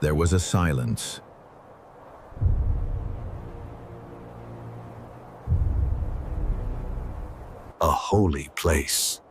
There was a silence. A holy place.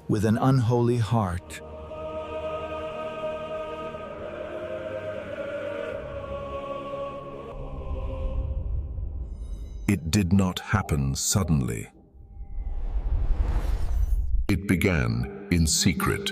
With an unholy heart. It did not happen suddenly. It began in secret.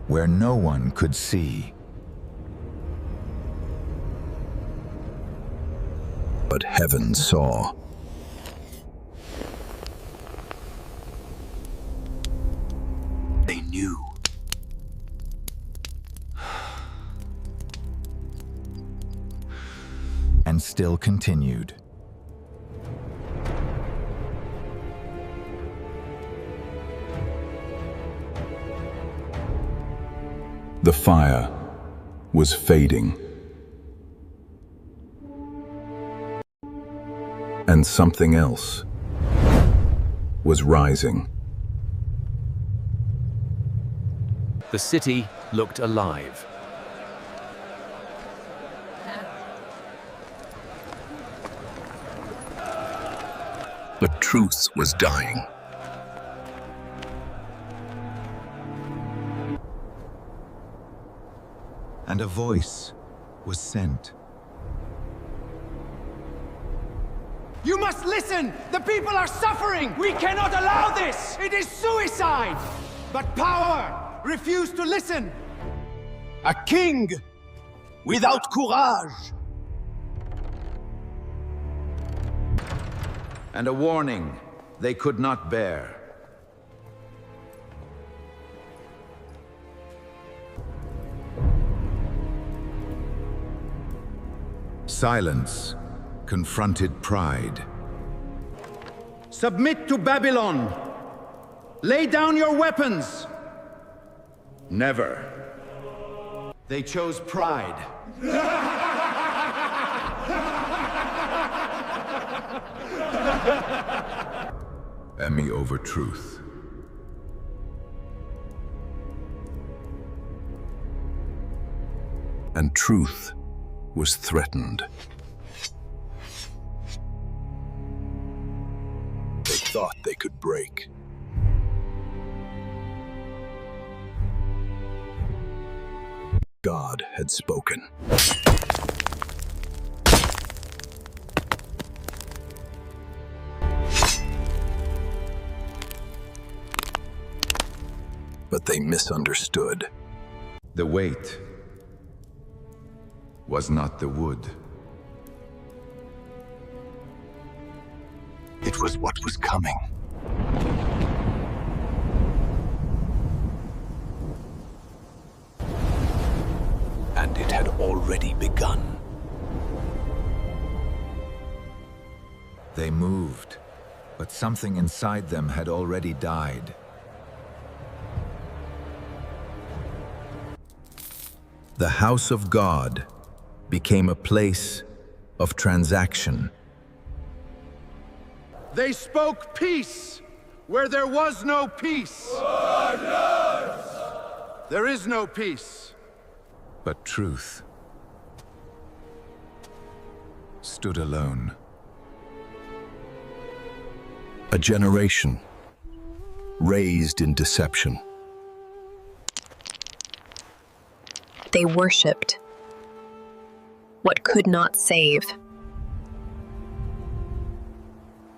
Where no one could see. But heaven saw. They knew. And still continued. The fire was fading. And something else was rising. The city looked alive. But truth was dying. And a voice was sent. You must listen! The people are suffering! We cannot allow this! It is suicide! But power refused to listen! A king without courage! And a warning they could not bear. Silence confronted pride. Submit to Babylon! Lay down your weapons! Never. They chose pride. Emmy over truth. And truth was threatened. They thought they could break. God had spoken. But they misunderstood. The weight was not the wood. It was what was coming. And it had already begun. They moved, but something inside them had already died. The house of God became a place of transaction. They spoke peace where there was no peace. There is no peace. But truth stood alone. A generation raised in deception. They worshipped what could not save.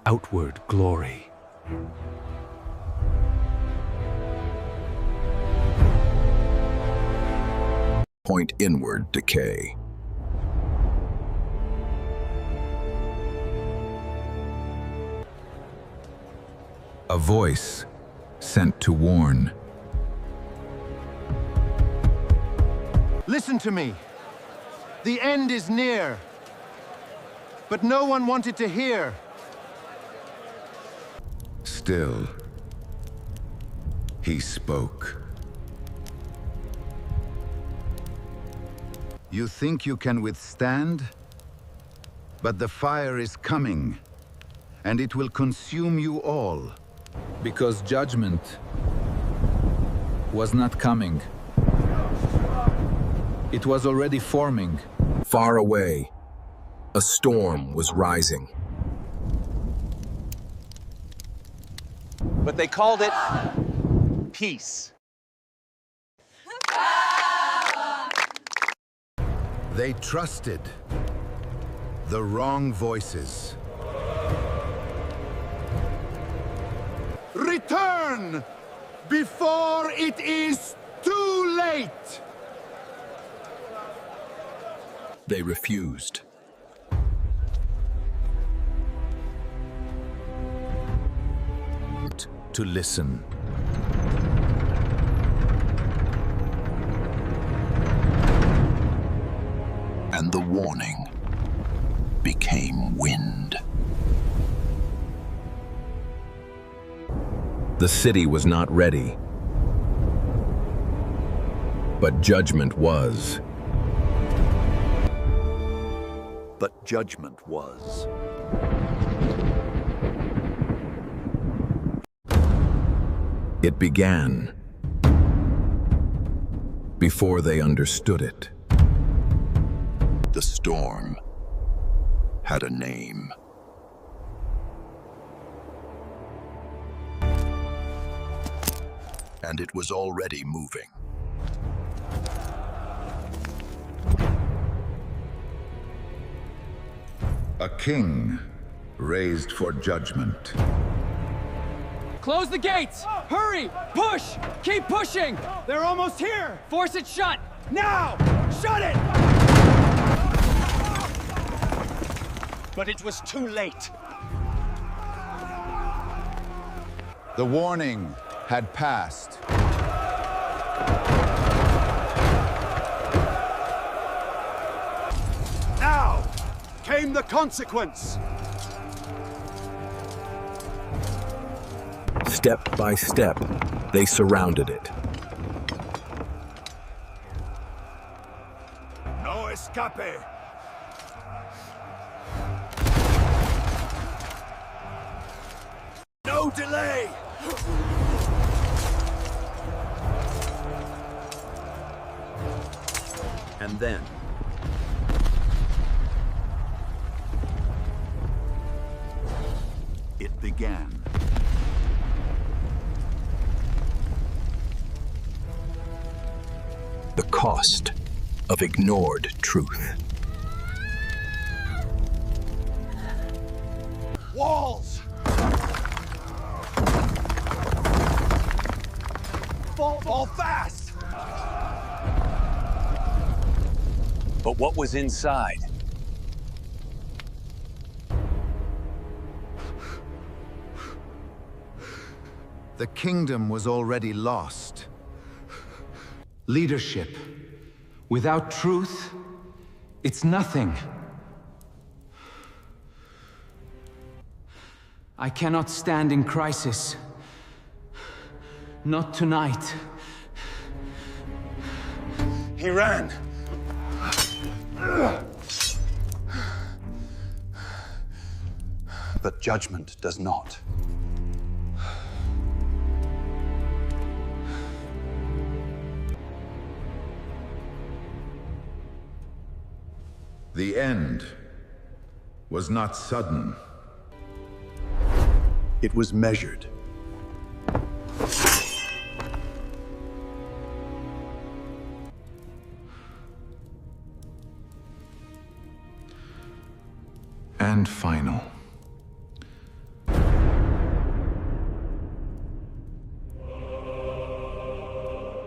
Outward glory. Point inward decay. A voice sent to warn. Listen to me. The end is near. But no one wanted to hear. Still, he spoke. You think you can withstand? But the fire is coming, and it will consume you all. Because judgment was not coming. It was already forming. Far away, a storm was rising. But they called it peace. They trusted the wrong voices. Return before it is too late! They refused. To listen. And the warning became wind. The city was not ready, but judgment was. But judgment was. It began before they understood it. The storm had a name. And it was already moving. A king raised for judgment. Close the gates! Hurry! Push! Keep pushing! They're almost here! Force it shut! Now! Shut it! But it was too late. The warning had passed. Now came the consequence! Step by step, they surrounded it. No escape! No delay! And then, It began. The cost of ignored truth. Walls! Fall fast! but what was inside? The kingdom was already lost. Leadership without truth, it's nothing. I cannot stand in crisis. Not tonight. He ran. But judgment does not. The end was not sudden. It was measured. And final.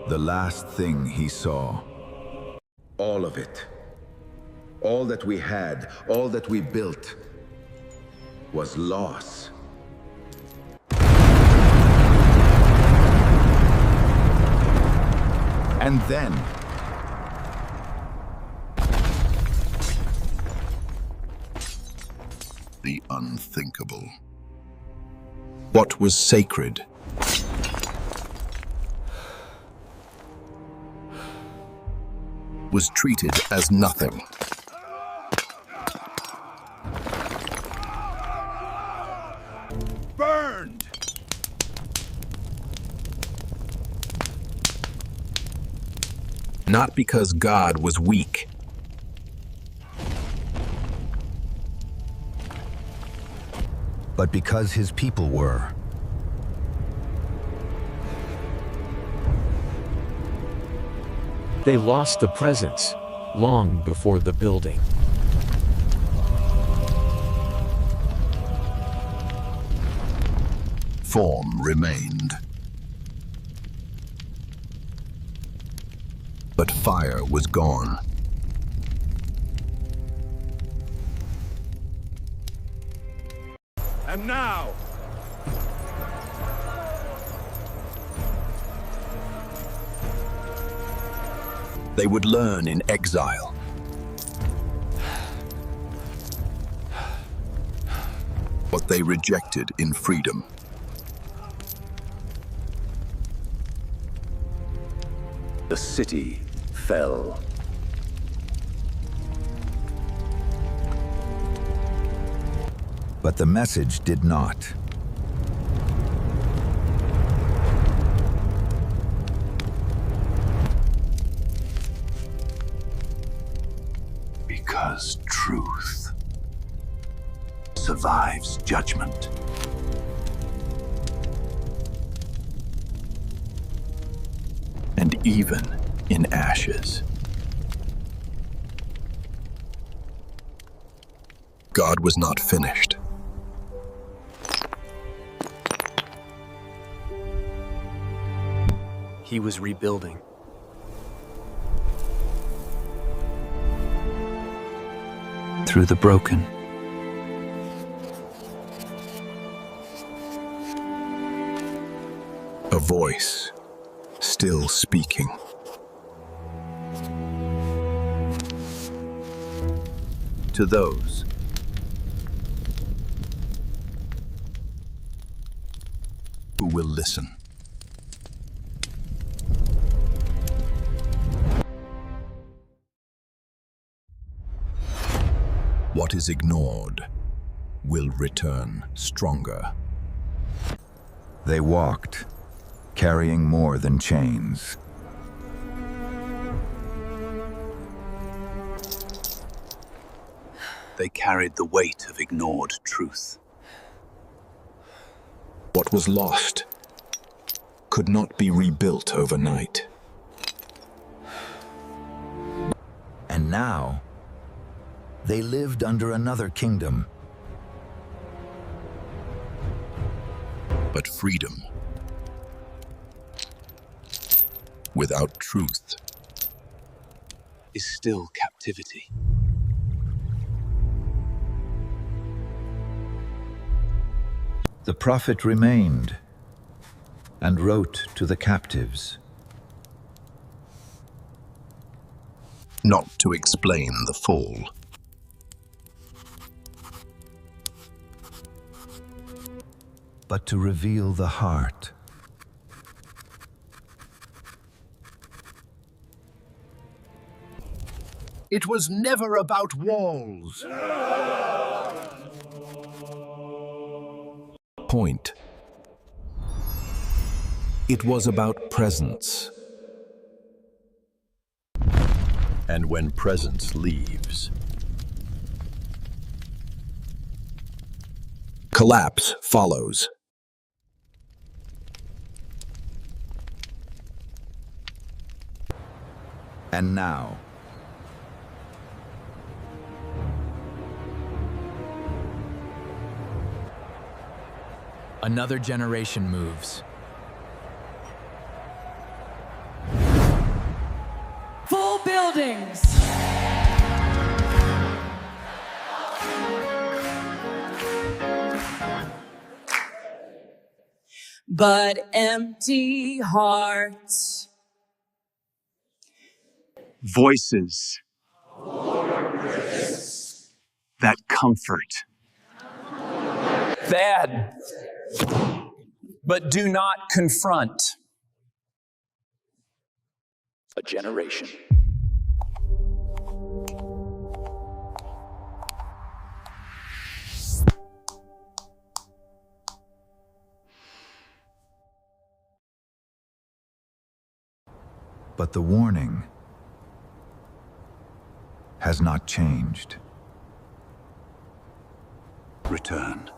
The last thing he saw. All of it. All that we had, all that we built, was loss. And then, The unthinkable. What was sacred was treated as nothing. Not because God was weak, but because his people were. They lost the presence long before the building. Form remained. But fire was gone. And now, they would learn in exile. What they rejected in freedom. The city fell. But the message did not. Because truth survives judgment. And even in ashes. God was not finished. He was rebuilding. Through the broken. A voice still speaking. To those Who will listen. What is ignored will return stronger. they walked, carrying more than chains. They carried the weight of ignored truth. What was lost could not be rebuilt overnight. And now, they lived under another kingdom. But freedom without truth Is still captivity. The prophet remained and wrote to the captives. not to explain the fall. But to reveal the heart. It was never about walls. Point. It was about presence. And when presence leaves, collapse follows. And now, another generation moves. Full buildings! But empty hearts. Voices that comfort. Bad, but do not confront. A generation. but the warning has not changed. Return.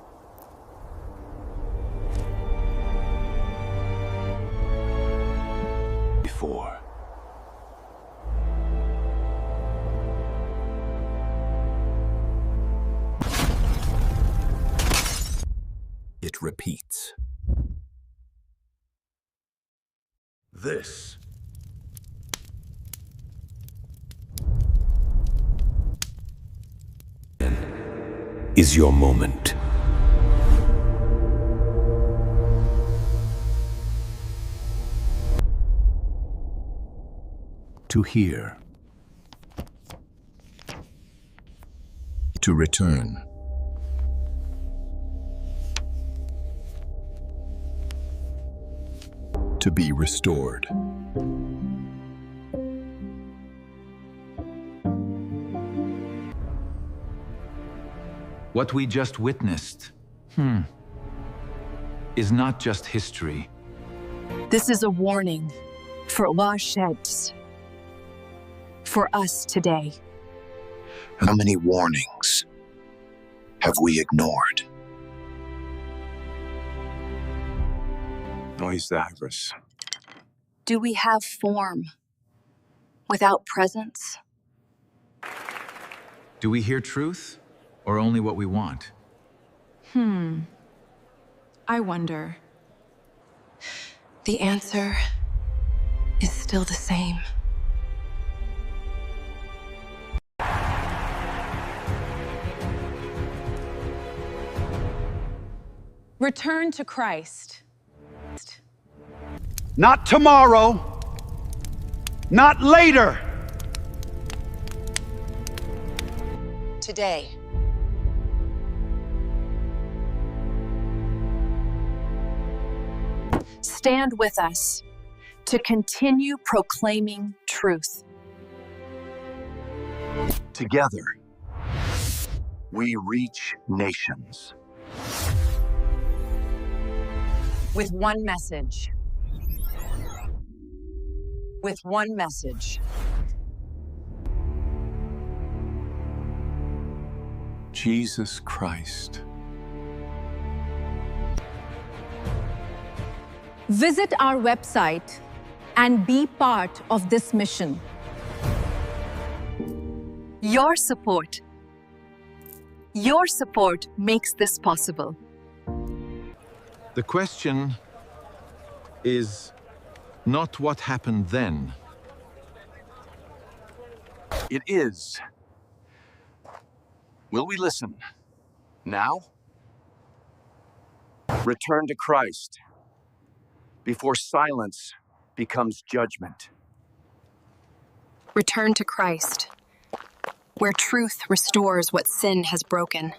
Before. It repeats. This is your moment. To hear. To return. To be restored. What we just witnessed, is not just history. This is a warning for Washeds, for us today. How many warnings have we ignored? Noise the Iris. Do we have form without presence? Do we hear truth, or only what we want? I wonder. The answer is still the same. Return to Christ. Not tomorrow. Not later. Today. Stand with us to continue proclaiming truth. Together, we reach nations. With one message. With one message. Jesus Christ. Visit our website and be part of this mission. Your support makes this possible. The question is not what happened then. It is. Will we listen now? Return to Christ before silence becomes judgment. Return to Christ, where truth restores what sin has broken.